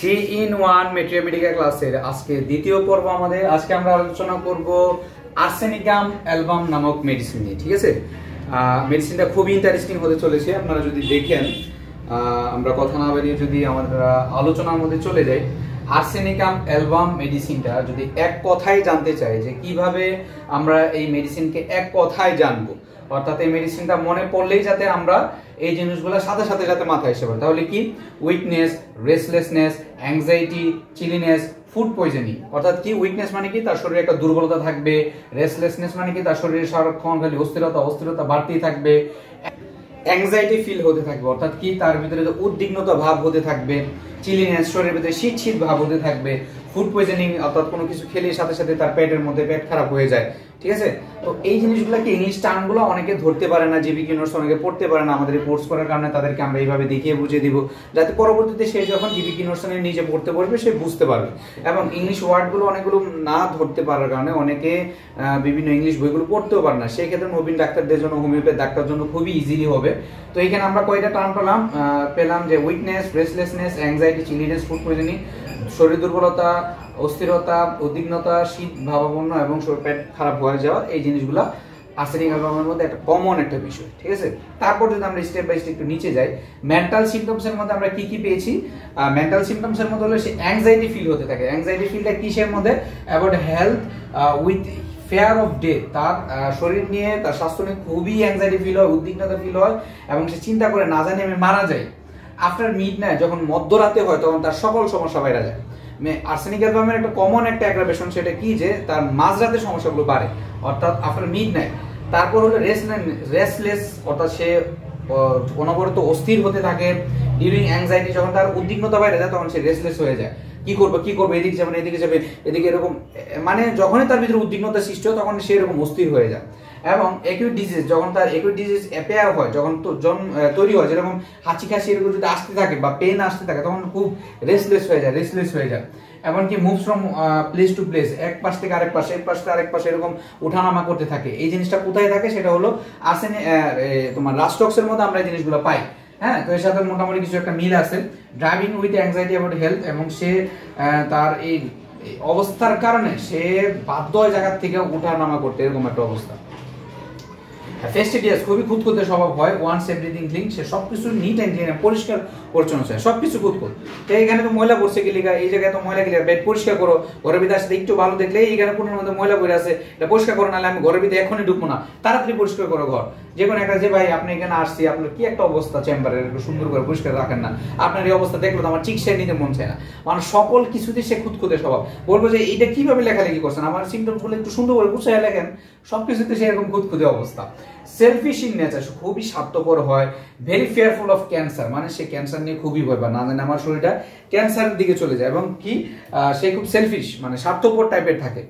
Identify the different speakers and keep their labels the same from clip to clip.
Speaker 1: 3-in-1 মেট্রিওমেডিকা ক্লাসের আজকে দ্বিতীয় পর্ব আমাদের। আজকে আমরা আলোচনা করব আর্সেনিকাম অ্যালবাম নামক মেডিসিন নিয়ে। ঠিক আছে, মেডিসিনটা খুবই ইন্টারেস্টিং হতে চলেছে। আপনারা যদি দেখেন, আমরা কথা না বাড়িয়ে যদি আমাদের আলোচনার মধ্যে চলে যাই, আর্সেনিকাম অ্যালবাম মেডিসিনটা যদি এক কথায় জানতে চাই যে কিভাবে আমরা এই মেডিসিনকে এক কথায় জানবো, অর্থাৎ এই মেডিসিনটা মনে পড়লেই যাতে আমরা এই জিনিসগুলো সাথে সাথে যাতে মাথায় এসে পড়ে, তাহলে কি weakness, restlessness, anxiety, chilliness, food poisoning. অর্থাৎ কি উইকনেস মানে কি তার শরীরে একটা দুর্বলতা থাকবে, রেস্টলেসনেস মানে কি তার শরীরে সারাক্ষণ খালি অস্থিরতা বাড়তেই থাকবে, অ্যাংজাইটি ফিল হতে থাকবে অর্থাৎ কি তার ভিতরে উদ্বিগ্নতা ভাব হতে থাকবে, চিলিনেস শরীরের ভিতরে শীত ভাব হতে থাকবে, ফুড পয়জনিং অর্থাৎ কোনো কিছু খেলে সাথে সাথে তার পেটের মধ্যে পেট খারাপ হয়ে যায়। ঠিক আছে, তো এই জিনিসগুলো কি ইংলিশ টার্মগুলো অনেকে ধরতে পারে না, জিবিকি নোটস অনেকে পড়তে পারে না। আমাদের কোর্স করার কারণে তাদেরকে আমরা এইভাবে দেখিয়ে বুঝিয়ে দিব যাতে পরবর্তীতে সে যখন জিবিকি নোটস নিজে পড়তে পারবে সে বুঝতে পারবে। এবং ইংলিশ ওয়ার্ডগুলো অনেকগুলো না ধরতে পারার কারণে অনেকে বিভিন্ন ইংলিশ বইগুলো পড়তেও পারে না। সেই ক্ষেত্রে নবীন ডাক্তারদের জন্য, হোমিওপ্যাথি ডাক্তার জন্য খুবই ইজিলি হবে। তো এখানে আমরা কয়টা টার্ম পেলাম যে weakness, restlessness, anxiety, chilliness, food poisoning, শরীর দুর্বলতা, অস্থিরতা, উদ্বিগ্নতা, শীত ভাবাপন্ন এবং পেট খারাপ হয়ে যাওয়া, এই জিনিসগুলো আর্সেনিক অ্যালবামের মধ্যে একটা কমন একটা বিষয়। ঠিক আছে, তারপর যদি আমরা স্টেপ বাই স্টেপ একটু নিচে যাই, মেন্টাল সিমটমস এর মধ্যে আমরা কি কি পেয়েছি? মেন্টাল সিমটমস এর মধ্যে হলো সে অ্যাংজাইটি ফিল হতে থাকে। অ্যাংজাইটি ফিলটা কিসের মধ্যে? About health with fair of death. তার শরীর নিয়ে, তার স্বাস্থ্য নিয়ে খুবই অ্যাংজাইটি ফিল হয়, উদ্বিগ্নতা ফিল হয় এবং সে চিন্তা করে না জানি আমি মারা যাই। আফটার মিডনাইট যখন মধ্যরাতে হয় তখন তার সকল সমস্যা বাইরে যায়। আর্সেনিক অ্যালবামের একটা কমন একটা অ্যাগ্রাভেশন, সেটা কি যে তার মাঝরাতে সমস্যাগুলো বাড়ে অর্থাৎ আফটার মিডনাইট। তারপর হলো রেস্টলেস অর্থাৎ সে অনবরত অস্থির হতে থাকে। ডিউরিং অ্যাংজাইটি যখন তার উদ্বিগ্নতা বাইরে যায় তখন সে রেস্টলেস হয়ে যায়, কি করবে এদিকে যাবে এদিকে এরকম, মানে যখনই তার ভিতরে উদ্বিগ্নতা সৃষ্টি হয় তখন সে এরকম অস্থির হয়ে যায়। এবং অ্যাকিউট ডিজিজ, যখন তার অ্যাকিউট ডিজিজ অ্যাপেয়ার হয়, যখন তৈরি হয়, যেরকম হাঁচি খাসি এরকম যদি আসতে থাকে বা পেন আসতে থাকে তখন খুব রেস্টলেস হয়ে যায়। এমনকি moves from place to place, এক পাশ থেকে আরেক পাশে, এক পাশ থেকে আরেক পাশে এরকম ওঠানামা করতে থাকে। এই জিনিসটা কোথায় থাকে? সেটা হলো তোমার রাস্টক্সের মধ্যে আমরা এই জিনিসগুলো পাই। হ্যাঁ, তো এর সাথে মোটামুটি কিছু একটা মিল আছে। Driving with anxiety about health, এবং সে তার এই অবস্থার কারণে সে বাধ্য হয় জায়গা থেকে ওঠানামা করতে, এরকম একটা অবস্থা। ফেস্টিডিয়াস, খুবই খুঁতখুঁতে স্বভাব হয়। ওয়ান্স এভরিথিং ক্লিন, সে সবকিছু নিট অ্যান্ড ক্লিন, পরিষ্কার পরিচ্ছন্ন চায়, সবকিছু খুঁতখুঁত। তো এখানে তো ময়লা পড়ছে কি লিখা, এই জায়গায় তো ময়লা গেলে বেড পরিষ্কার করো, ঘরের ভিতরে আসতে একটু ভালো দেখলে এইখানে কোনের মধ্যে ময়লা পড়ে আছে, এটা পরিষ্কার করো, নাহলে আমি ঘরের ভিতরে এখনই ঢুকবো না, তাড়াতাড়ি পরিষ্কার করো ঘর। যে কোনো একটা, যে ভাই আপনি এখানে আসছি, আপনার কি একটা অবস্থা চেম্বারের, একটু সুন্দর করে পরিষ্কার রাখেন না, আপনার এই অবস্থা দেখলো তো আমার চিকিৎসা নিতে মন চায় না। মানে সকল কিছুতে সে খুঁতখুঁতে স্বভাব। বলবো যে এইটা কিভাবে লেখালেখি করছেন, আমার সিমটমস গুলো একটু সুন্দর করে গুছিয়ে লেখেন, সবকিছুতে সে এরকম খুঁতখুঁতে অবস্থা। সেলফিশ ইন নেচার, খুবই স্বার্থপর হয়। ভেরি ফিয়ারফুল অফ ক্যান্সার, মানে সে ক্যান্সার নিয়ে খুবই ভয় পায়, না জানে আমার শরীরটা ক্যান্সারের দিকে চলে যায়। এবং কি সে খুব সেলফিশ, মানে স্বার্থপর টাইপের থাকে।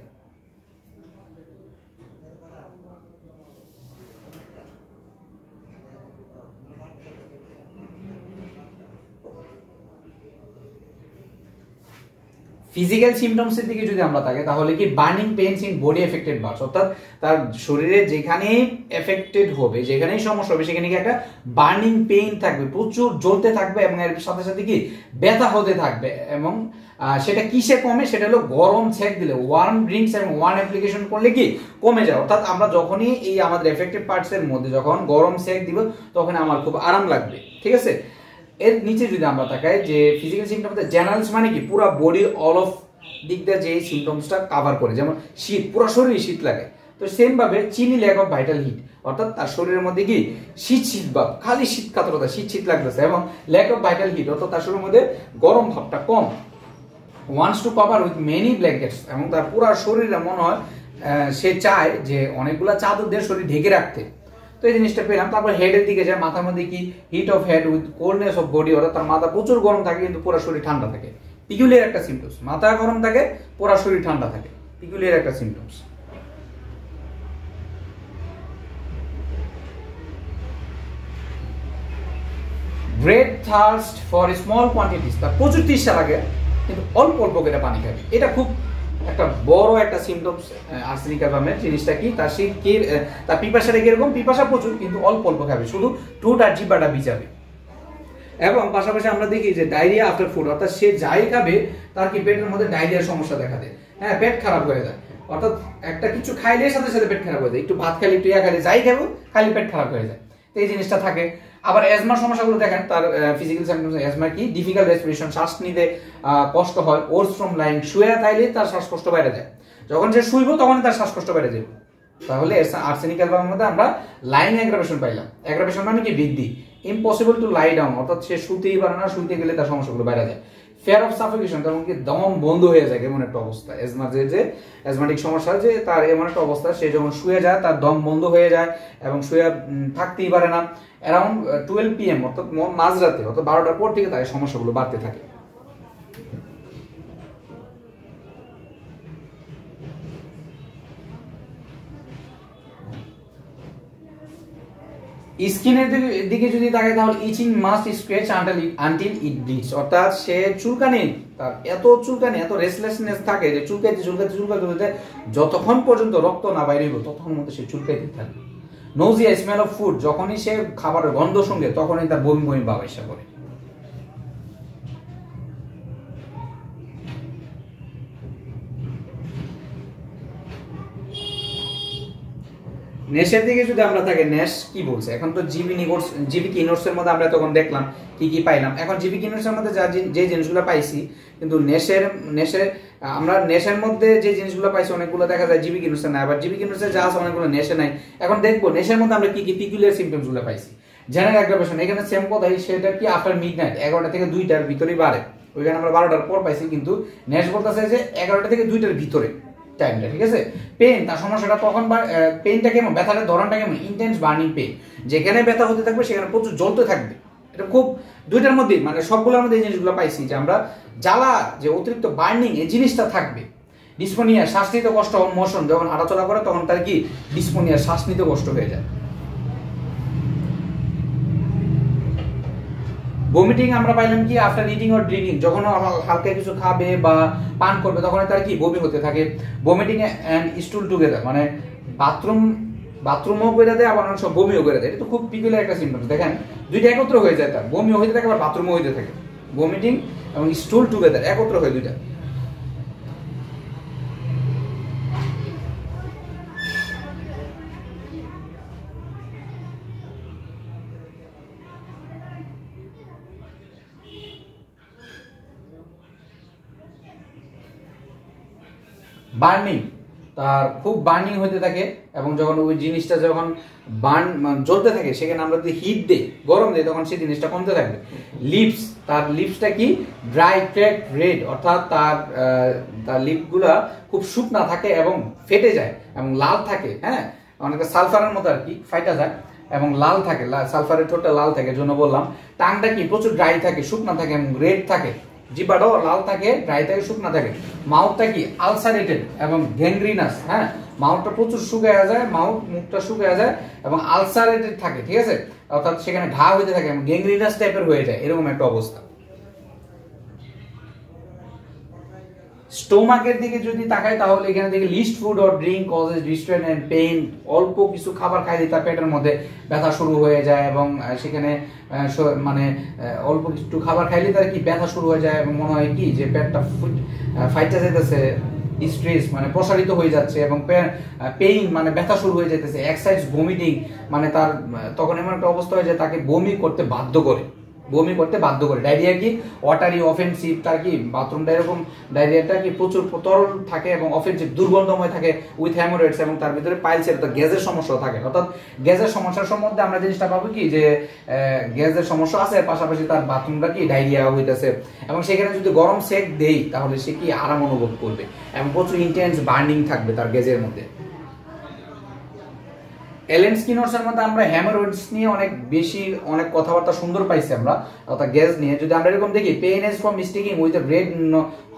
Speaker 1: ফিজিক্যাল সিমটমসের দিকে যদি আমরা তাকাই তাহলে কি burning pains in body affected parts, অর্থাৎ তার শরীরে যেখানেই এফেক্টেড হবে, যেখানেই সমস্যা হবে সেখানে কি একটা বার্নিং পেইন থাকবে, প্রচুর জ্বলতে থাকবে এবং এর সাথে সাথে কি ব্যথা হতে থাকবে। এবং সেটা কিসে কমে? সেটা হলো গরম সেক দিলে, ওয়ার্ম ড্রিঙ্কস এবং ওয়ার্ম অ্যাপ্লিকেশন করলে কি কমে যায়। অর্থাৎ আমরা যখনই এই আমাদের এফেক্টেড পার্টস এর মধ্যে যখন গরম সেক দিব তখন আমার খুব আরাম লাগবে। ঠিক আছে, এর নিচে যদি আমরা তাকাই যে ফিজিক্যাল সিমটমস জেনারেলস মানে কি পুরো বডির অল অফ দিক দিয়ে যে সিমটমসটা কভার করে, যেমন শীত, পুরো শরীরে শীত লাগে। তো সেম ভাবে চিনি ল্যাক অফ ভাইটাল হিট, অর্থাৎ তার শরীরের মধ্যে কি শীত ভাব, খালি শীত কাতরতা, শীত লাগতেছে, এবং ল্যাক অফ ভাইটাল হিট অর্থাৎ তার শরীরের মধ্যে গরম ভাবটা কম। Wants to cover with many blankets, এবং তার পুরো শরীরে মনে হয় সে চায় যে অনেকগুলা চাদর দিয়ে শরীর ঢেকে রাখতে। তো এই জিনিসটা পেলাম। তারপর হেডের দিকে যায়, মাথার মধ্যে কি heat of head with coldness of body, অর্থাৎ তার মাথা প্রচুর গরম থাকে কিন্তু পুরো শরীর ঠান্ডা থাকে। পিকুলিয়ার একটা সিমটমস, মাথা গরম থাকে, পুরো শরীর ঠান্ডা থাকে, পিকুলিয়ার একটা symptoms. Great thirst for small quantities, তার প্রচুর তৃষ্ণা লাগে কিন্তু অল্প অল্প করে পানি খাবে। এটা খুব একটা বড় একটা সিমটমস আর্সেনিক অ্যালবামের। জিনিসটা কি, তার পিপাসাটা কিরকম, পিপাসা প্রচুর কিন্তু অল্প অল্প খাবে, শুধু ঠোঁট আর জিহ্বাটা ভিজাবে। এবং পাশাপাশি আমরা দেখি যে ডায়রিয়া আফটার ফুড, অর্থাৎ সে যাই খাবে তার কি পেটের মধ্যে ডায়রিয়ার সমস্যা দেখা দেয়, হ্যাঁ পেট খারাপ হয়ে যায়, অর্থাৎ একটা কিছু খাইলে সাথে সাথে পেট খারাপ হয়ে যায়, একটু ভাত খাইলে একটু খাইলে যাই খাবো খালি পেট খারাপ হয়ে যায়, তো এই জিনিসটা থাকে। আবার অ্যাজমার সমস্যাগুলো দেখেন, তার ফিজিক্যাল সিম্পটমস অ্যাজমা কি ডিফিকাল্ট রেসপিরেশন, শ্বাস নিতে কষ্ট হয়, ওর্স ফ্রম লাইং, শুয়ে থাকলে তার শ্বাসকষ্ট বেড়ে যায়, যখন সে শুইব তখন তার শ্বাসকষ্ট বেড়ে যাবে। তাহলে আর্সেনিক অ্যালবামের মধ্যে আমরা লাইং অ্যাগ্রাভেশন পাইলাম। অ্যাগ্রাভেশন মানে কি বৃদ্ধি, ইম্পসিবল টু লাই ডাউন, অর্থাৎ সে শুতেই পারে না, শুইতে গেলে তার সমস্যাগুলো বেড়ে যায়। ফেয়ার অফ সাফোকেশন, তেমন কি দম বন্ধ হয়ে যায়, এমন একটা অবস্থা। অ্যাজমার যে অ্যাজমাটিক সমস্যা, যে তার এমন একটা অবস্থা, সে যখন শুয়ে যায় তার দম বন্ধ হয়ে যায় এবং শুয়ে থাকতেই পারে না। অ্যারাউন্ড 12 PM অর্থাৎ মাঝরাতে, অর্থাৎ 12টার পর থেকে তার সমস্যাগুলো বাড়তে থাকে। স্কিনের দিকে যদি তাকাই তাহলে ইচিং মাস্ট স্ক্র্যাচ আনটিল ইট ব্লিডস, অর্থাৎ সে চুলকানি, তার এত চুলকানি, এত রেসলেসনেস থাকে যে চুলকাইতে যতক্ষণ পর্যন্ত রক্ত না বাইরে হইব ততক্ষণ মধ্যে সে চুলকাইতে থাকে। নোজিয়া স্মেল অফ ফুড, যখনই সে খাবারের গন্ধ সঙ্গে তখনই তার বমি বমি ভাব এসে করে। নেশের দিকে যদি আমরা থাকি, নেশ কি বলছে, এখন তো জিবি কিনোর্সের মধ্যে আমরা তখন দেখলাম কি কি পাইলাম। এখন জিবি কিনোর্সের মধ্যে যে জিনিসগুলো পাইছি, কিন্তু আমরা নেশের মধ্যে যে জিনিসগুলো পাইছি অনেকগুলো দেখা যায় জিবি কিনোর্সে নাই, আবার জিবি কিনোর্সে যা আছে অনেকগুলো নেশে নাই। এখন দেখবো নেশের মধ্যে আমরা কি কি পিকুলিয়ার সিম্পটমস গুলো পাইছি। জেনারেল অ্যাগ্রাভেশন, এখানে সেম কথাই, সেটা কি আফটার মিডনাইট 11টা থেকে 2টার ভিতরেই বাড়ে, ওইখানে আমরা 12টার পর পাইছি, কিন্তু নেশ বলতেছে যে 11টা থেকে 2টার ভিতরে টাইমটা, ঠিক আছে। পেন, তার সমস্যাটা তখন, পেনটা কেমন, ব্যথাটার ধরনটা কেমন, ইন্টেন্স বার্নিং পেন, যেখানে ব্যথা হতে থাকবে সেখানে প্রচুর জ্বলতে থাকবে। এটা খুব দুইটার মধ্যে, মানে সবগুলোর মধ্যে এই জিনিসগুলো পাইছি যে আমরা জ্বালা, যে অতিরিক্ত বার্নিং, এই জিনিসটা থাকবে। ডিসপোনিয়া, শ্বাস নিতে কষ্ট, মোশন, যখন হাঁটাচলা করে তখন তার কি ডিসপোনিয়া, শ্বাস নিতে কষ্ট হয়ে যায়। ভমিটিং আমরা পাইলাম কি আফটার ইটিং অর ড্রিঙ্কিং, যখন হালকা কিছু খাবে বা পান করবে তখন তার কি বমি হতে থাকে। ভমিটিং এন্ড স্টুল টুগেদার, মানে বাথরুমও করে দেয়, আবার অনেক সময় বমিও করে দেয়। এটা তো খুব পিকুলার একটা সিম্পটম, দেখেন দুইটা একত্র হয়ে যায়, তার বমিও হইতে থাকে আবার বাথরুমও হইতে থাকে। ভমিটিং এবং স্টুল টুগেদার একত্র হয় দুইটা। বার্নিং, তার খুব বার্নিং হতে থাকে, এবং যখন ওই জিনিসটা যখন জ্বলতে থাকে সেখানে আমরা যদি হিট দিই, গরম দিই, তখন সেই জিনিসটা কমতে থাকবে। লিপস, তার লিপসটা কি ড্রাই ক্র্যাকড রেড, অর্থাৎ তার লিপগুলা খুব শুকনা থাকে এবং ফেটে যায় এবং লাল থাকে, হ্যাঁ অনেকটা সালফারের মতো আর কি, ফাইটা যায় এবং লাল থাকে, সালফারের ঠোঁটটা লাল থাকে, জন্য বললাম। টাংটা কি প্রচুর ড্রাই থাকে, শুকনা থাকে এবং রেড থাকে। জিহ্বাটাও লাল থাকে, ড্রাই থাকে, শুকনা থাকে। মাউথটা কি আলসারেটেড এবং গ্যাংগ্রিনাস, হ্যাঁ মাউথটা প্রচুর শুকিয়ে যায়, মুখটা শুকিয়ে যায় এবং আলসারেটেড থাকে, ঠিক আছে, অর্থাৎ সেখানে ঘা হইতে থাকে এবং গ্যাংগ্রিনাস টাইপের হয়ে যায়, এরকম একটা অবস্থা। স্টোমাকের দিকে যদি তাকাই তাহলে এখানে দেখি list food or drink causes distress and pain, অল্প কিছু খাবার খাইলে তার পেটের মধ্যে ব্যথা শুরু হয়ে যায় এবং সেখানে মানে অল্প কিছু খাবার খাইলে তার কি ব্যথা শুরু হয়ে যায় এবং মনে হয় কি যে পেটটা ফাইটা যেতেছে, ডিস্ট্রেস মানে প্রসারিত হয়ে যাচ্ছে এবং পেইন মানে ব্যথা শুরু হয়ে যেতেছে। এক্সাইজ ভমিটিং, মানে তার তখন এমন একটা অবস্থা হয় যে তাকে বমি করতে বাধ্য করে। ডায়রিয়া কি ওয়াটারি অফেন্সিভ, তার কি বাথরুমটা এরকম, ডায়রিয়াটা কি প্রচুর তরল থাকে এবং অফেন্সিভ দুর্গন্ধময় থাকে উইথ হ্যামোরয়েডস, এবং তার ভিতরে পাইলসের গ্যাসের সমস্যা থাকে। অর্থাৎ গ্যাসের সমস্যার সম্বন্ধে আমরা জিনিসটা পাবো কি যে গ্যাসের সমস্যা আছে, পাশাপাশি তার বাথরুমটা কি ডায়রিয়া হইতেছে, এবং সেখানে যদি গরম সেক দেই তাহলে সে কি আরাম অনুভব করবে এবং প্রচুর ইন্টেন্স বার্নিং থাকবে তার গ্যাসের মধ্যে। এলেনস্কিনার্সের মধ্যে আমরা হ্যামারয়েডস নিয়ে অনেক কথাবার্তা সুন্দর পাইছি আমরা, অর্থাৎ গ্যাস নিয়ে। যদি আমরা এরকম দেখি pain is from sticking with a red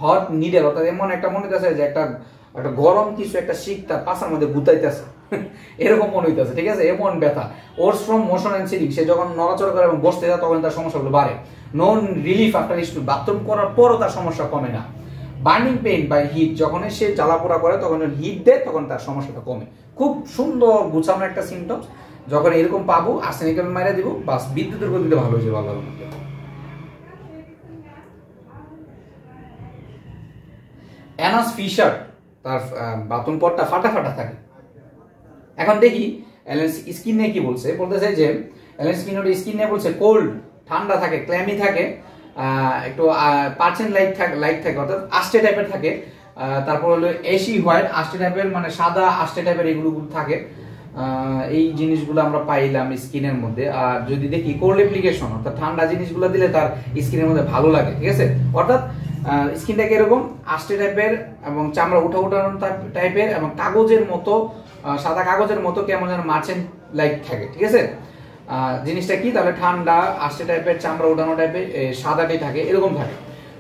Speaker 1: hot needle, অর্থাৎ এমন একটা মনে হইতেছে যে একটা গরম কিছু একটা শিক তার পাশার মধ্যে গুতাইতেছে, এরকম মনে হইতেছে, ঠিক আছে, এমন ব্যথা। ওর্স ফ্রম মোশন অ্যান্ড সিটিং, সে যখন নড়াচড়া করে এবং বসতে যায় তখন তার সমস্যাগুলো বাড়ে। নন রিলিফ আফটার স্টুল, বাথরুম করার পরও তার সমস্যা কমে না। বার্নিং পেইন বাই হিট, যখন সে জ্বালাপোড়া করে তখন হিট দেয় তখন তার সমস্যাটা কমে। খুব সুন্দর গুছানো একটা সিমটমস, যখন এরকম পাবো আর্সেনিক মাইরা দিব, বাস বিদ্যুতের গতিতে ভালো হয়ে যাবে আল্লাহর মধ্যে। অ্যানাস ফিশার তার বাথরুম পটটা ফাটা ফাটা থাকে। এখন দেখি অ্যালেন স্কিন নিয়ে কি বলছে, বলতেছে যে অ্যালেন স্কিন নিয়ে বলছে কোল্ড, ঠান্ডা থাকে, ক্ল্যামি থাকে, একটু পার্সেন্ট লাইট থাকে অর্থাৎ আষ্টে টাইপের থাকে, তারপর হলো এসি হোয়াইট আষ্টে টাইপের, মানে সাদা আষ্টে টাইপের এগুলো থাকে। এই জিনিসগুলো আমরা পাইলাম স্কিনের মধ্যে। আর যদি দেখি কোল্ড অ্যাপ্লিকেশন অর্থাৎ ঠান্ডা জিনিসগুলো দিলে তার স্কিনের মধ্যে ভালো লাগে, ঠিক আছে। অর্থাৎ স্কিনটাকে এরকম আষ্টে টাইপের এবং চামড়া উঠানো টাইপের এবং কাগজের মতো, সাদা কাগজের মতো কেমন যেন মার্চেন্ট লাইট থাকে, ঠিক আছে। জিনিসটা কি তাহলে ঠান্ডা আষ্টে টাইপের, চামড়া উঠানো টাইপের, সাদাটাই থাকে, এরকম থাকে।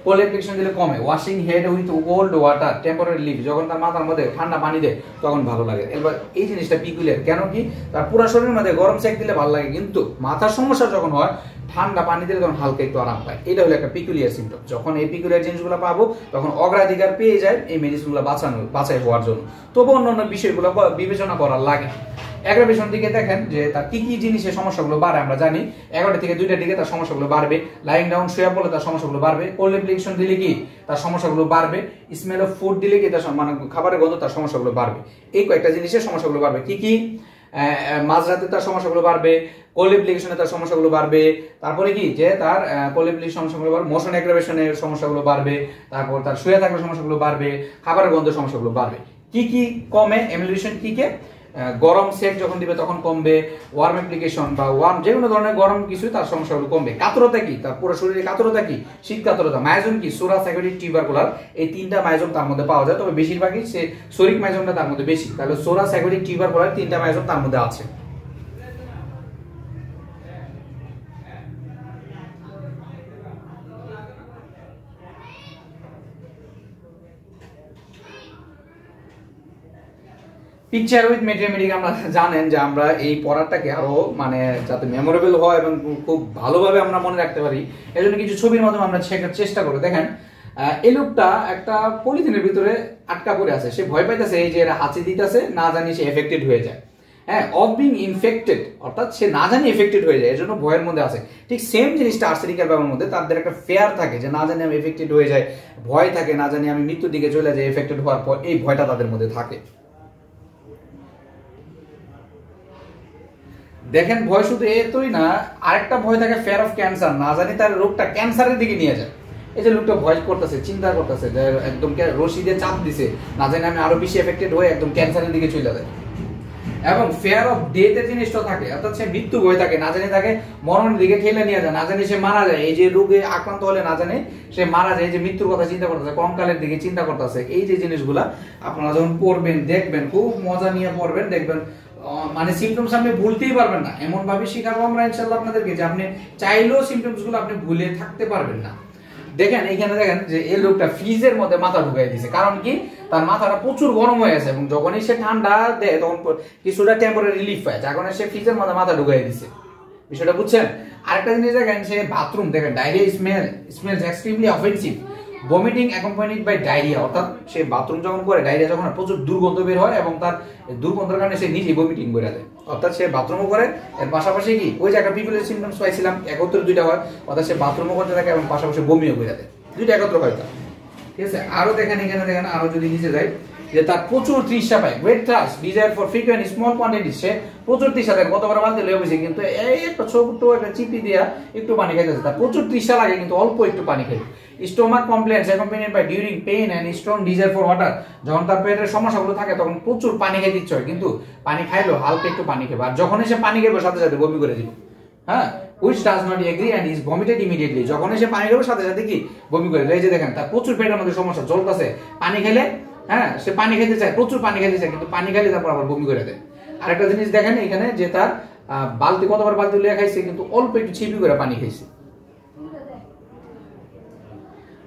Speaker 1: কোল্ড অ্যাপ্লিকেশন দিলে কমে। Washing head with cold water temporary relieve, যখন তার মাথার মধ্যে ঠান্ডা পানি দেয় তখন ভালো লাগে। এবার এই জিনিসটা পিকুলিয়ার, কেন কি তার পুরো শরীরের মধ্যে গরম সেক দিলে ভালো লাগে, কিন্তু মাথার সমস্যা যখন হয় ঠান্ডা পানি দিলে তখন হালকা একটু আরাম পায়। এটা হলো একটা পিকুলিয়ার সিমটম। যখন এই পিকুলিয়ার জিনিসগুলো পাবো তখন অগ্রাধিকার পেয়ে যায় এই মেডিসিনগুলো বাছাই হওয়ার জন্য। তবু অন্যান্য বিষয়গুলো বিবেচনা করার লাগে। অ্যাগ্রাভেশন দিকে দেখেন যে তার কি কি জিনিসের সমস্যাগুলো বাড়ে। আমরা জানি 11টা থেকে 2টার দিকে তার সমস্যাগুলো বাড়বে, লাইং ডাউন শুয়ে পড়লে তার সমস্যাগুলো বাড়বে, কোল্ড অ্যাপ্লিকেশন দিলে কি তার সমস্যাগুলো বাড়বে, স্মেল অফ ফুড দিলে কি তার মানে খাবারের গন্ধ তার সমস্যাগুলো বাড়বে। এই কয়েকটা জিনিসের সমস্যাগুলো বাড়বে। কি কি? মাঝরাতে তার সমস্যাগুলো বাড়বে, কোল্ড অ্যাপ্লিকেশনে তার সমস্যাগুলো বাড়বে, তারপরে কি যে তার কোল্ড অ্যাপ্লিকেশন সমস্যাগুলো বাড়বে, মোশন অ্যাগ্রাভেশনের সমস্যাগুলো বাড়বে, তারপর তার শুয়ে থাকার সমস্যাগুলো বাড়বে, খাবারের গন্ধের সমস্যাগুলো বাড়বে। কি কি কমে এমুলেশন কি কে? গরম সেক যখন দিবে তখন কমবে, ওয়ার্ম অ্যাপ্লিকেশন বা ওয়ার্ম যে কোনো ধরনের গরম কিছু তার সমস্যাগুলো কমবে। কাতরতা কি? তার পুরো শরীরে কাতরতা কি? শীত কাতরতা। মায়োজম কি? সোরাস অ্যাকোয়াটিক টিউবারকুলার, এই 3টা মায়োজম তার মধ্যে পাওয়া যায়, তবে বেশিরভাগই সে সোরিক মায়োজমটা তার মধ্যে বেশি। তাহলে সোরাস অ্যাকোয়াটিক টিউবারকুলার 3টা মায়োজম তার মধ্যে আছে। পিকচার উইথ ম্যাথমেটিক্স আমরা জানেন যে আমরা এই পড়াটাকে আরো মানে যাতে মেমোরেবল হয় এবং খুব ভালোভাবে আমরা মনে রাখতে পারি এজন্য কিছু ছবির মাধ্যমে আমরা শেখার চেষ্টা করি। দেখেন এই লোকটা একটা পলিথিনের ভিতরে আটকা পড়ে আছে, সে ভয় পাইতেছে এই যে এরা হাঁচি দিতেছে, না জানি সে এফেক্টেড হয়ে যায়। হ্যাঁ, অফ বিং ইনফেক্টেড অর্থাৎ সে না জানি এফেক্টেড হয়ে যায়, এর জন্য ভয়ের মধ্যে আছে। ঠিক সেম জিনিসটা আর্সেনিক অ্যালবামের মধ্যে তাদের একটা ফেয়ার থাকে যে না জানি আমি এফেক্টেড হয়ে যায়, ভয় থাকে না জানি আমি মৃত্যুর দিকে চলে যাই এফেক্টেড হওয়ার পর, এই ভয়টা তাদের মধ্যে থাকে। দেখেন ভয় শুধু এতই না, আরেকটা ভয় থাকে ফেয়ার অফ ক্যান্সার, না জানি তার রোগটা ক্যান্সারের দিকে নিয়ে যায়। এই যে লোকটা ভয় করতেছে, চিন্তা করতেছে যে একদম রশি দিয়ে চাপ দিছে, না জানি আমি আরো বেশি এফেক্টেড হয়ে একদম ক্যান্সারের দিকে চলে যায়। এবং ফেয়ার অফ ডেথের জিনিসটা থাকে, অর্থাৎ সে মৃত্যু ভয় থাকে, না জানি তাকে মরণের দিকে ঠেলে নিয়ে যায়, না জানি সে মারা যায়, এই যে রোগে আক্রান্ত হলে না জানি সে মারা যায়, এই যে মৃত্যুর কথা চিন্তা করতেছে, কঙ্কালের দিকে চিন্তা করতেছে। এই যে জিনিসগুলা আপনারা যখন পড়বেন দেখবেন, খুব মজা নিয়ে পড়বেন, দেখবেন মানে সিমটমস আপনি ভুলতেই পারবেন না। এমন ভাবে শিখাবো আমরা ইনশাআল্লাহ আপনাদেরকে যে আপনি চাইলেও সিমটমস গুলো আপনি ভুলে থাকতে পারবেন না। দেখেন এইখানে দেখেন যে এই লোকটা ফ্রিজের মধ্যে মাথা ঢুকাই দিয়েছে, কারণ কি তার মাথাটা প্রচুর গরম হয়ে গেছে এবং যখনই সে ঠান্ডা দেয় তখন কিছুটা টেম্পোরারি রিলিফ পায়, যখন সে ফ্রিজের মধ্যে মাথা ঢুকাই দিয়েছে। বিষয়টা বুঝছেন? আরেকটা জিনিস দেখেন, সে বাথরুম দেখেন diarrhoea smells extremely offensive, vomiting accompanied by diarrhoea, অর্থাৎ সে বাথরুম যখন করে ডায়রিয়া যখন প্রচুর দুর্গন্ধ বের হয় এবং তার দুর্গন্ধের কারণে সে নিজেই ভমিটিং করে দেয়। অর্থাৎ সে বাথরুমও করে, এর পাশাপাশি কি ওই জায়গায় পিকুলিয়ার সিমটমস পাইছিলাম একত্রে দুইটা হয়, অর্থাৎ সে বাথরুমও করতে থাকে এবং পাশাপাশি বমিও করে দেয়, দুইটা একত্র হয় তার। ঠিক আছে? আরো দেখেন এখানে দেখেন, আরো যদি নিচে যায় যে তার প্রচুর তৃষ্ণা পায়, great thirst, desire for frequent small quantities, সে প্রচুর তৃষ্ণা থাকে, কতবার বালতি লয়ে বসে কিন্তু এই একটা ছোট একটা চিপি দিয়া একটু পানি খাইতেছে, তার প্রচুর তৃষ্ণা লাগে কিন্তু অল্প একটু পানি খাই। Stomach complaints accompanied by during pain and strong desire for water, যখন তার পেটের সমস্যাগুলো থাকে তখন প্রচুর পানি খাইতে ইচ্ছে হয়, কিন্তু পানি খাইলেও হালকা একটু পানি খাবে, আর যখনই সে পানি খাবে সাথে সাথে বমি করে দিবে। হ্যাঁ, which does not agree and is vomited immediately, যখন সে পানি খাবে সাথে সাথে কি বমি করে। এই যে দেখেন তার প্রচুর পেটের মধ্যে সমস্যা জ্বলতেছে, পানি খেলে হ্যাঁ সে পানি খেতে চায়, প্রচুর পানি খেতে চায়, কিন্তু পানি খেলে তারপর আবার বমি করে দেয়। আরেকটা জিনিস দেখেন এখানে যে তার বালতি কতবার বালতি লিয়ে খাইছে কিন্তু অল্প একটু ছিপি করে পানি খাইছে।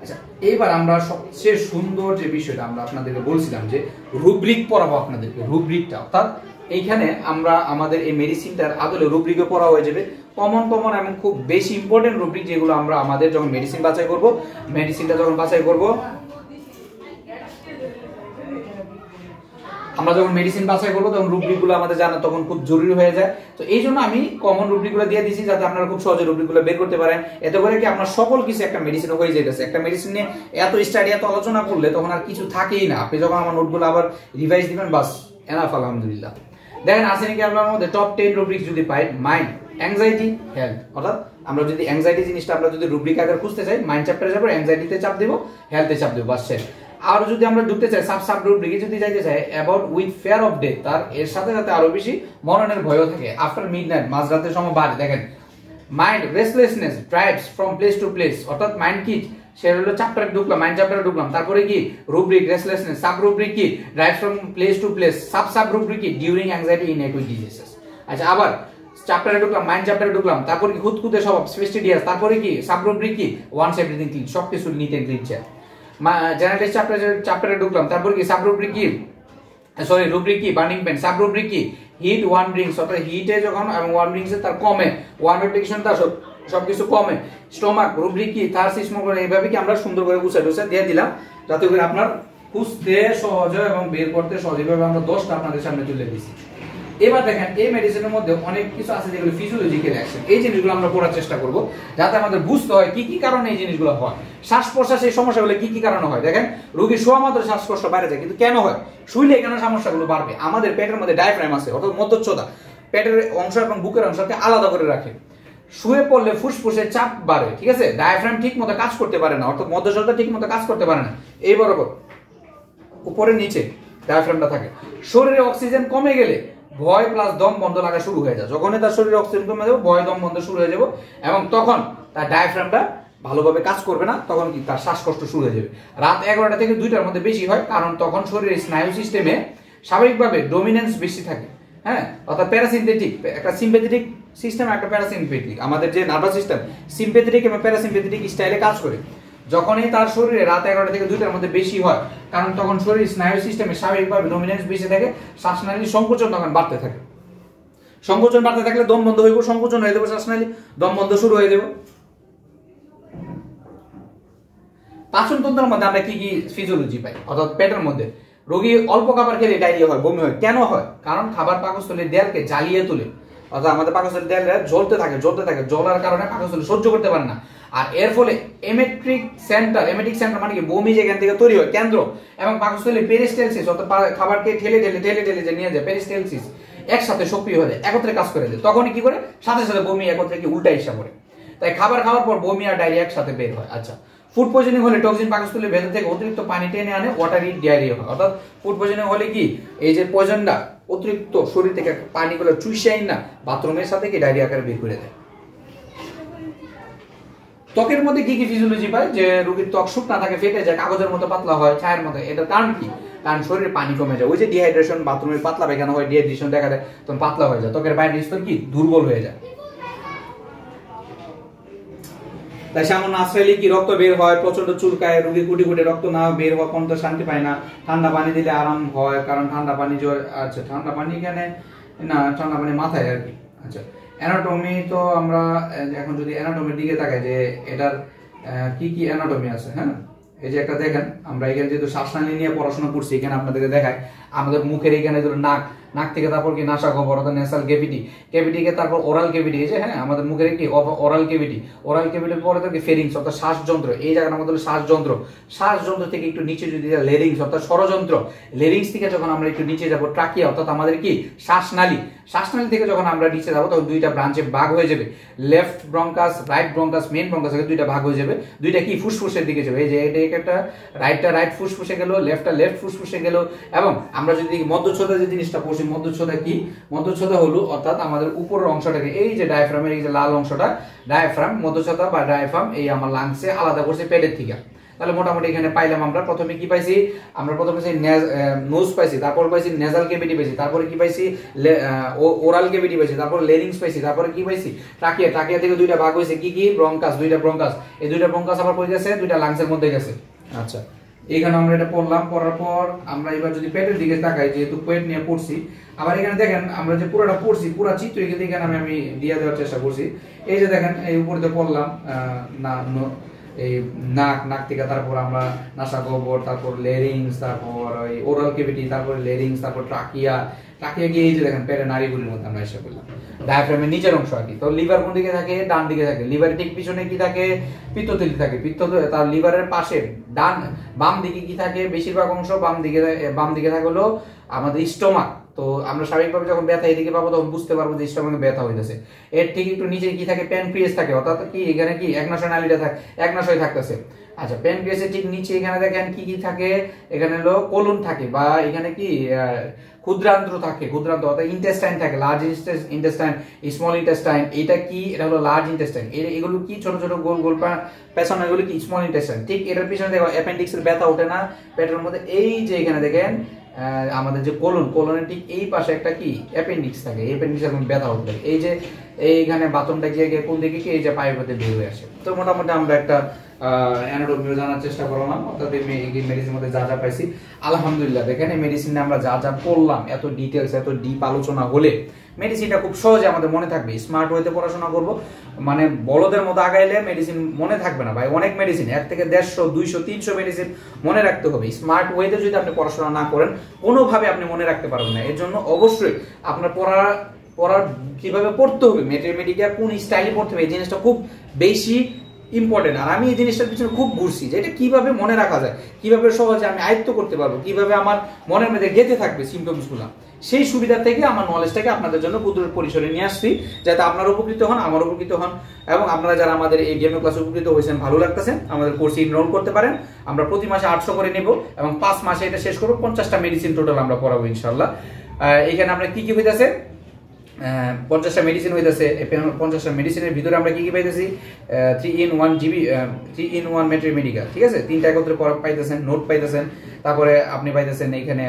Speaker 1: আচ্ছা, এইবার আমরা সবচেয়ে সুন্দর যে বিষয়টা আমরা আপনাদেরকে বলছিলাম যে রুব্রিক পড়াবো আপনাদেরকে, রুব্রিকটা অর্থাৎ এইখানে আমরা আমাদের এই মেডিসিনটার আদলে রুব্রিকও পড়া হয়ে যাবে, কমন এবং খুব বেশি ইম্পর্টেন্ট রুব্রিক যেগুলো আমরা আমাদের যখন মেডিসিন বাছাই করব, মেডিসিনটা যখন বাছাই করব আমরা যখন মেডিসিন বাছাই করবো তখন রুব্রিকগুলো আমাদের জানা তখন খুব জরুরি হয়ে যায়। তো এই জন্য আমি কমন রুব্রিকগুলো দিয়ে দিয়েছি যাতে আপনারা খুব সহজে রুব্রিকগুলো বের করতে পারেন। এতে করে কি আপনার সকল কিছু একটা মেডিসিন হয়ে যেতেছে। একটা মেডিসিন নিয়ে এত স্টাডি এত আলোচনা করলে তখন আর কিছু থাকেই না। আপনি যখন আমার নোটগুলো আবার রিভাইজ দিবেন বাস এনাফ আলহামদুলিল্লাহ। দেখেন আর্সেনিক অ্যালবামের মধ্যে টপ 10 রুব্রিক যদি পাই, মাইন্ড, অ্যাংজাইটি, হেলথ। অর্থাৎ আমরা যদি অ্যাংজাইটি জিনিসটা আমরা যদি রুব্রিক আকারে খুঁজতে চাই, মাইন্ড চ্যাপ্টারে যাবো, অ্যাংজাইটিতে চাপ দেবো, হেলথে চাপ দেবো, বাস শেষ। আর যদি আমরা ঢুকতে চাই সাব রুব্রিকে যদি যাইতে চাই about with fair of death, তার এর সাথে সাথে আরো বেশি মরণের ভয়ও থাকে। আফটার মিডনাইট, মাঝরাতের সময় বাড়ে। দেখেন mind restlessness drives from place to place. অর্থাৎ মাইন্ড কি সে হলো চ্যাপ্টারে ঢুকলাম, মাইন্ড চ্যাপ্টারে ঢুকলাম, তারপরে কি রুব্রিক রেস্টলেসনেস, সাব রুব্রিক কি drives from place to place, sub rubric কি during anxiety in acute diseases. আচ্ছা, আবার চ্যাপ্টারে ঢুকলাম, মাইন্ড চ্যাপ্টারে ঢুকলাম, তারপর কি খুদখুদে স্বভাব স্পেস্টিডিয়াস, তারপরে কি সাব রুব্রিক কি ওয়ান্স এভরিথিং ক্লিন, সবকিছু নিট এন্ড ক্লিন চাই। জেনারেলিস্ট চ্যাপ্টারে ঢুকলাম, তারপর কি সাব রুব্রিক কি রুব্রিক কি বার্নিং পেন, সাব রুব্রিক কি হিট ওয়ান ব্রিংস, অর্থাৎ হিটে যখন এবং ওয়ান ব্রিংসে তার কমে, ওয়ান নোটিফিকেশন তার সবকিছু কমে। স্টোমাক রুব্রিক কি থার্স স্মোক, এইভাবে কি আমরা সুন্দর করে গুছাই দিয়ে দিলাম যাতে করে আপনার খুঁজতে সহজ এবং বের করতে সহজ। এইভাবে আমরা 10টা আপনাদের সামনে তুলে দিয়েছি। এবার দেখেন এই মেডিসিনের মধ্যে অনেক কিছু আছে যেগুলো ফিজিওলজিক্যাল অ্যাকশন। এই জিনিসগুলো আমরা পড়ার চেষ্টা করব যাতে আমাদের বুঝতে হয় কি কি কারণে এই জিনিসগুলো হয়। শ্বাস প্রশ্বাস এই সমস্যাগুলো কি কি কারণে হয়। দেখেন রোগী শোয়া মাত্র শ্বাসকষ্ট বাইরে যায়, কিন্তু কেন হয়? শুইলে কেন সমস্যাগুলো বাড়বে? আমাদের পেটের মধ্যে ডায়াফ্রাম আছে, অর্থাৎ মধ্যচ্ছদা পেটের অংশ এবং বুকের অংশকে আলাদা করে রাখে। শুয়ে পড়লে ফুসফুসে চাপ বাড়ে, ঠিক আছে, ডায়াফ্রাম ঠিক মতো কাজ করতে পারে না, অর্থাৎ মধ্যচ্ছদা ঠিক মতো কাজ করতে পারে না। এই বরাবর উপরে নিচে ডায়াফ্রামটা থাকে। শরীরে অক্সিজেন কমে গেলে ভয় প্লাস দম বন্ধ লাগা শুরু হয়ে যায়। যখনই তার শরীরে অক্সিজেন কমে যাবে ভয় দম বন্ধ শুরু হয়ে যাবে এবং তখন তার ডায়াফ্রামটা ভালোভাবে কাজ করবে না, তখন কি তার শ্বাসকষ্ট শুরু হয়ে যাবে। রাত 11টা থেকে 2টার মধ্যে বেশি হয়, কারণ তখন শরীরের স্নায়ু সিস্টেমে স্বাভাবিকভাবে ডমিনেন্স বেশি থাকে। হ্যাঁ, অর্থাৎ প্যারাসিম্পেথিক একটা সিম্পেথেটিক সিস্টেম, একটা প্যারাসিম্পেথিক। আমাদের যে নার্ভাস সিস্টেম সিম্পেথেটিক এবং প্যারাসিম্পেথেটিক স্টাইলে কাজ করে। যখনই তার শরীরে রাত 11টা থেকে 2টার মধ্যে বেশি হয়, কারণ তখন শরীর স্নায়ু সিস্টেমে স্বাভাবিকভাবে ডমিনেন্স বেশি থাকে, শ্বাসনালী সংকোচন তখন বাড়তে থাকে। সংকোচন বাড়তে থাকলে দম বন্ধ হইব, সংকোচন হয়ে যাবে শ্বাসনালী, দম বন্ধ শুরু হয়ে যাবে। পাচনতন্ত্রের মধ্যে আমরা কি কি ফিজিওলজি পাই, অর্থাৎ পেটের মধ্যে রোগী অল্প খাবার খেলে ডায়রিয়া হয়, বমি হয়। কেন হয়? কারণ খাবার পাকস্থলীর দেয়ালকে জ্বালিয়ে তোলে, অর্থাৎ আমাদের পাকস্থলীর দেয়ালটা জ্বলতে থাকে, জ্বলার কারণে পাকস্থলী সহ্য করতে পারে না। আর এর ফলে এমেটিক সেন্টার মানে কি বমি যেখান থেকে তৈরি হয় কেন্দ্র, এবং পাকস্থলীর পেরিস্টালসিস, অর্থাৎ খাবারকে ঠেলে যে নিয়ে যায় পেরিস্টালসিস একসাথে সক্রিয় হয়ে যায়, একত্রে কাজ করে দেয়। তখনই কি করে সাথে সাথে বমি একত্রে কি উল্টা হিসাব করে। তাই খাবার খাওয়ার পর বমি আর ডায়রিয়া একসাথে বের হয়। আচ্ছা, ফুড পয়জনিং হলে টক্সিন পাকস্থলীর ভেতর থেকে অতিরিক্ত পানি টেনে আনে, ওয়াটারি ডায়রিয়া হয়। অর্থাৎ ফুড পয়জনিং হলে কি এই যে পয়জনটা অতিরিক্ত শরীর থেকে পানিগুলো চুষে না বাথরুমের সাথে কি ডায়রিয়া আকারে বের করে দেয়। ত্বকের মধ্যে কি কি ফিজিওলজি পায়? যে রোগীর ত্বক শুকনা থাকে, ফেটে যায়, কাগজের মতো পাতলা হয়, ছায়ের মতো। এটার কারণ কি? কারণ শরীরে পানি কমে যায়। ওই যে ডিহাইড্রেশন, বাথরুমের পাতলা পায়খানা হয়, ডিহাইড্রেশন দেখা দেয়, তখন পাতলা হয়ে যায়, ত্বকের বাইরের স্তর কি দুর্বল হয়ে যায়। তাই সামান্য আশ্রয় কি রক্ত বের হয়, প্রচন্ড চুলকায়, রোগী কুটি কুটি রক্ত না বের হওয়া পর্যন্ত শান্তি পায় না। ঠান্ডা পানি দিলে আরাম হয়, কারণ ঠান্ডা পানি আচ্ছা ঠান্ডা পানি এখানে না, ঠান্ডা পানি মাথায় আর কি। আচ্ছা, অ্যানাটমি তো আমরা এখন যদি অ্যানাটমির দিকে তাকাই যে এটার কি কি অ্যানাটমি আছে। হ্যাঁ, এই যে একটা দেখেন, আমরা এখানে যেহেতু শ্বাসনালী নিয়ে পড়াশোনা করছি, এখানে আপনাদেরকে দেখায় আমাদের মুখের এখানে ধরো নাক থেকে তারপর কি নাসা খবর, অর্থাৎ নেসাল ক্যাভিটি, ক্যাভিটিকে তারপর ওরাল ক্যাভিটি। এই যে হ্যাঁ, আমাদের মুখের কি ওরাল ক্যাভিটি, ওরাল ক্যাভিটির পরে থাকে ফেরিংস, অর্থাৎ শ্বাসযন্ত্র। এই জায়গার মধ্যে শ্বাসযন্ত্র থেকে একটু নিচে যদি লেরিংস, অর্থাৎ ষড়যন্ত্র। লেরিংস থেকে যখন আমরা একটু নিচে যাবো ট্রাকিয়া, অর্থাৎ আমাদের কি শ্বাসনালী থেকে যখন আমরা নিচে যাবো তখন দুইটা ব্রাঞ্চে ভাগ হয়ে যাবে। Left bronchus, right bronchus, main bronchus, দুইটা ভাগ হয়ে যাবে। দুইটা কি ফুসফুসের দিকে যাবে। এই যে এটা একটা রাইটটা রাইট ফুসফুসে গেল, লেফটটা লেফট ফুসফুসে গেল। এবং আমরা যদি মধ্যচ্ছদা যে জিনিসটা পড়ছি, মধ্যচ্ছদা কি? মধ্যচ্ছদা হলো অর্থাৎ আমাদের উপরের অংশটাকে, এই যে ডায়াফ্রামের এই যে লাল অংশটা ডায়াফ্রাম, মধ্যচ্ছদা বা ডায়াফ্রাম এই আমার লাংসে আলাদা করছে পেটের থেকে। তাহলে মোটামুটি এখানে পাইলাম আমরা প্রথমে কি পাইছি? আমরা প্রথমে নোজ পাইছি, তারপর পাইছি নেজাল ক্যাভিটি পাইছি, তারপরে কি পাইছি? ওরাল ক্যাভিটি পাইছি, তারপর লেরিংস পাইছি, তারপরে কি পাইছি? ট্রাকিয়া থেকে দুইটা ভাগ হয়েছে, কি কি? ব্রঙ্কাস, দুইটা ব্রঙ্কাস। এই দুইটা ব্রঙ্কাস আবার কই গেছে? দুইটা লাংসের মধ্যে গেছে। আচ্ছা, এইখানে আমরা এটা পড়লাম। পড়ার পর আমরা এবার যদি পেটের দিকে তাকাই, যেহেতু পেট নিয়ে পড়ছি, আবার এখানে দেখেন আমরা যে পুরোটা পড়ছি, পুরো চিত্র এখানে আমি দিয়ে দেওয়ার চেষ্টা করছি। এই যে দেখেন, এই উপরে তো পড়লাম না এই নাক থেকে তারপর আমরা নাসা কবর, তারপর লেরিংস, তারপর ওই ওরাল ক্যাভিটি, তারপর লেরিংস, তারপর ট্রাকিয়া গিয়ে এই যে দেখেন পেটের নাড়িগুলির মধ্যে আমরা এসে বললাম ডায়াফ্রামের নিচের অংশ আর কি। তো লিভার কোন দিকে থাকে? ডান দিকে থাকে। লিভারের ঠিক পিছনে কি থাকে? পিত্তথলি থাকে। তার লিভারের পাশে বাম দিকে কি থাকে? বেশিরভাগ অংশ বাম দিকে থাকে হলো আমাদের স্টোমাক। তো আমরা স্বাভাবিকভাবে যখন ব্যথা এদিকে পাবো তখন বুঝতে পারবো যে স্টোমাকে ব্যথা হইতেছে। এর ঠিক একটু নিচে কি থাকে? প্যানক্রিয়াস থাকে, অর্থাৎ কি এখানে কি একনাশয় নালীটা থাকে, একনাশয় থাকতেছে। আচ্ছা, প্যানক্রিয়াসের ঠিক নিচে এখানে দেখেন কি কি থাকে? এখানে হলো কোলন থাকে, বা এখানে কি ক্ষুদ্রান্ত্র থাকে, ক্ষুদ্রান্ত্র অর্থাৎ ইন্টেস্টাইন থাকে, লার্জ ইন্টেস্টাইন, স্মল ইন্টেস্টাইন। এটা কি? এটা হলো লার্জ ইন্টেস্টাইন। এগুলো কি ছোট ছোট গোল গোল পেছনে, এগুলো কি স্মল ইন্টেস্টাইন। ঠিক এটার পিছনে দেখো অ্যাপেন্ডিক্সের ব্যথা ওঠে না পেটের মধ্যে, এই যে এখানে দেখেন আমাদের যে কোলনের ঠিক এই পাশে একটা কি অ্যাপেন্ডিক্স থাকে, এই অ্যাপেন্ডিক্স এখন ব্যথা হতে থাকে। এই যে এইখানে বাথরুমটা গিয়ে কোন দিকে কি? এই যে পায়ের মধ্যে বের হয়ে আসে। তো মোটামুটি আমরা একটা অ্যানাটমি জানার চেষ্টা করলাম, অর্থাৎ এই মেডিসিনের মধ্যে যা যা পাইছি আলহামদুলিল্লাহ। দেখেন এই মেডিসিনে আমরা যা যা পড়লাম, এত ডিটেলস এত ডিপ আলোচনা হলে মেডিসিনটা খুব সহজে আমাদের মনে থাকবে। স্মার্ট ওয়েতে পড়াশোনা করব, মানে বলদের মতো আগাইলে মেডিসিন মনে থাকবে না ভাই। অনেক মেডিসিন 1 থেকে 150, 200, 300 মেডিসিন মনে রাখতে হবে। স্মার্ট ওয়েতে যদি আপনি পড়াশোনা না করেন কোনোভাবে আপনি মনে রাখতে পারবেন না। এর জন্য অবশ্যই আপনার পড়ার কিভাবে পড়তে হবে, ম্যাথমেটিক্যাল কোন স্টাইলে পড়তে হবে, এই জিনিসটা খুব বেশি ইম্পর্টেন্ট। আর আমি এই জিনিসটার পিছনে খুব ঘুরছি যে এটা কিভাবে মনে রাখা যায়, কিভাবে সহজে আমি আয়ত্ত করতে পারবো, কিভাবে আমার মনের মধ্যে গেঁথে থাকবে সিমটমসগুলো। সেই সুবিধা থেকে আমার নলেজটাকে আপনাদের জন্য ক্ষুদ্র পরিসরে নিয়ে আসছি, যাতে আপনারা উপকৃত হন, আমার উপকৃত হন, এবং আপনারা যারা আমাদের এই ডেমো ক্লাসে উপকৃত হয়েছেন, ভালো লাগতেছেন, আমাদের কোর্সে এনরোল করতে পারেন। আমরা প্রতি মাসে 800 করে নেব এবং 5 মাসে এটা শেষ করবো। 50টা মেডিসিন টোটাল আমরা পড়াবো ইনশাল্লাহ। এখানে আমরা কি কি হইতেছে? 50টা মেডিসিন হইতেছে। 50টা মেডিসিনের ভিতরে আমরা কি কি পাইতেছি? 3-in-1 ম্যাট্রিমেডিকা, ঠিক আছে? 3টা একত্রে পাইতেছেন, নোট পাইতেছেন, তারপরে আপনি পাইতেছেন এখানে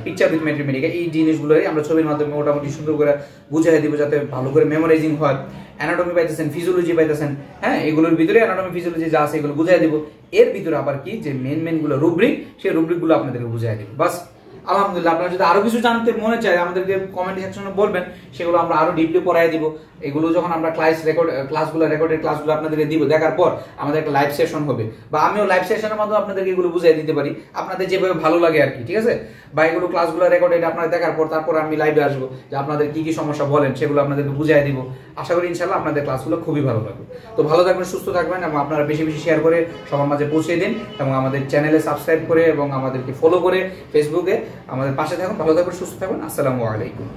Speaker 1: পিকচার উইথ ম্যাট্রিমেডিকা। এই জিনিসগুলোই আমরা ছবির মাধ্যমে মোটামুটি সুন্দর করে বুঝিয়ে দিব, যাতে ভালো করে মেমোরাইজিং হয়। অ্যানাটমি পাইতেছেন, ফিজিওলজি পাইতেছেন, হ্যাঁ, এগুলোর ভিতরে অ্যানাটমি ফিজিওলজি যা আছে এগুলো বুঝিয়ে দিব। এর ভিতরে আবার কি যে মেন গুলো রুব্রিক, সেই রুব্রিকগুলো আপনাদেরকে বুঝিয়ে দিব। বাস আলহামদুলিল্লাহ। আপনারা যদি আরো কিছু জানতে মনে চায় আমাদেরকে কমেন্ট সেকশনে বলবেন, সেগুলো আমরা আরো ডিপলি পড়াই দিব। এগুলো যখন আমরা রেকর্ডেড ক্লাসগুলো আপনাদেরকে দিব, দেখার পর আমাদের একটা লাইভ সেশন হবে, বা আমিও লাইভ সেশনের মাধ্যমে আপনাদেরকে এগুলো বুঝিয়ে দিতে পারি, আপনাদের যেভাবে ভালো লাগে আর কি, ঠিক আছে? বা এগুলো ক্লাসগুলো রেকর্ডেড আপনারা দেখার পর তারপর আমি লাইভে আসবো, যে আপনাদের কি কি সমস্যা বলেন সেগুলো আপনাদেরকে বুঝিয়ে দিব। আশা করি ইনশাআল্লাহ আপনাদের ক্লাসগুলো খুবই ভালো লাগবে। তো ভালো থাকবেন, সুস্থ থাকবেন, এবং আপনারা বেশি বেশি শেয়ার করে সবার মাঝে পৌঁছে দিন, এবং আমাদের চ্যানেলে সাবস্ক্রাইব করে এবং আমাদেরকে ফলো করে ফেসবুকে আমাদের পাশে থাকুন। ভালো থাকবেন, সুস্থ থাকবেন। আসসালামু আলাইকুম।